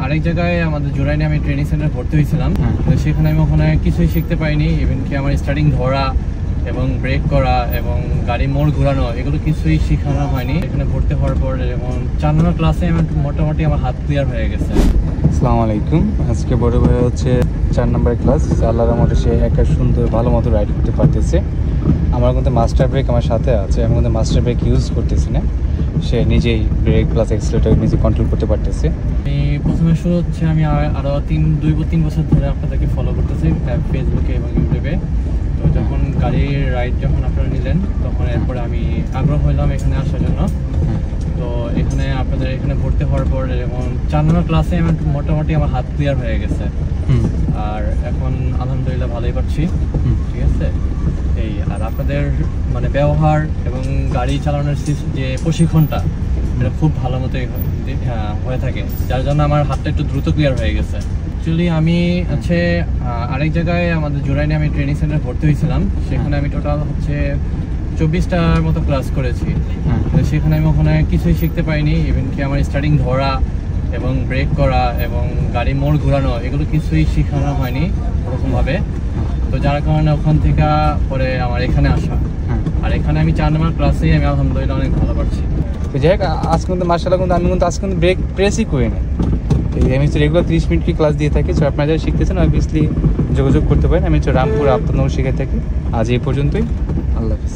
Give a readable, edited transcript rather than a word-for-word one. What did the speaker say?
আরেক জায়গায় আমাদের জোরাইনে আমি ট্রেনিং সেন্টার ভর্তি হয়েছিলাম। তো সেখানে আমি ওখানে কিছুই শিখতে পাইনি। ইভেন কি আমার স্টার্টিং ধরা এবং ব্রেক করা এবং গাড়ি মোড় ঘোরানো এগুলো কিছুই শেখানো হয়নি। এখানে ভর্তি হওয়ার পর এবং 4 নম্বর ক্লাসে আমি মোটামুটি আমার হাত ক্লিয়ার হয়ে গেছে। আসসালামু আলাইকুম। আজকে বড় ভাই হচ্ছে 4 নম্বর ক্লাস। আল্লাহর রহমতে সে একা সুন্দর ভালো মতো রাইড করতে পারতেছে। আমার কিন্তু মাস্টার ব্রেক আমার সাথে আছে, আমি কিন্তু মাস্টার ব্রেক ইউজ করতেছি না। সে নিজেই ব্রেক প্লাস এক্সেলারেটর নিজে কন্ট্রোল করতে পারতেছে। আমি প্রথমে শুরু হচ্ছে আমি আরও 2-3 বছর ধরে আপনাদেরকে ফলো করতেছি ফেসবুকে এবং ইউটিউবে। তো যখন গাড়ির রাইড যখন আপনারা নিলেন তখন এরপরে আমি আগ্রহ হইলাম এখানে আসার জন্য। তো এখানে আপনাদের এখানে ভর্তি হওয়ার পর এবং 4 নম্বর ক্লাসে আমি মোটামুটি আমার হাত ক্লিয়ার হয়ে গেছে। আর এখন আলহামদুলিল্লাহ ভালোই পারছি। ঠিক আছে, এই আর আপনাদের মানে ব্যবহার এবং গাড়ি চালানোর যে প্রশিক্ষণটা এটা খুব ভালো মতোই হয়ে থাকে, যার জন্য আমার হাতটা একটু দ্রুত ক্লিয়ার হয়ে গেছে। অ্যাকচুয়ালি আমি হচ্ছে আরেক জায়গায় আমাদের জোরাইনে আমি ট্রেনিং সেন্টার ভর্তি হয়েছিলাম। সেখানে আমি টোটাল হচ্ছে 24টার মতো ক্লাস করেছি। সেখানে আমি ওখানে কিছুই শিখতে পাইনি। ইভেন কি আমার স্টার্টিং ধরা এবং ব্রেক করা এবং গাড়ি মোড় ঘোরানো এগুলো কিছুই শেখানো হয়নি ওরকমভাবে। তো যার কারণে ওখান থেকে পরে আমার এখানে আসা। আর এখানে আমি 4 নম্বর ক্লাসেই আমি আলহামদুলিল্লাহ অনেক ভালো পারছি। তো যাই হোক, আজকে কিন্তু মার্শাল্লাহ কিন্তু আমি কিন্তু আজকে কিন্তু ব্রেক প্রেসই করি না। আমি হচ্ছে রেগুলার 30 মিনিট কি ক্লাস দিয়ে থাকি। সো আপনারা যারা শিখতেছেন অবভিয়াসলি যোগাযোগ করতে পারেন। আমি হচ্ছে রামপুর আপনার শিখে থাকি। আজ এই পর্যন্তই, আল্লাহ হাফিজ।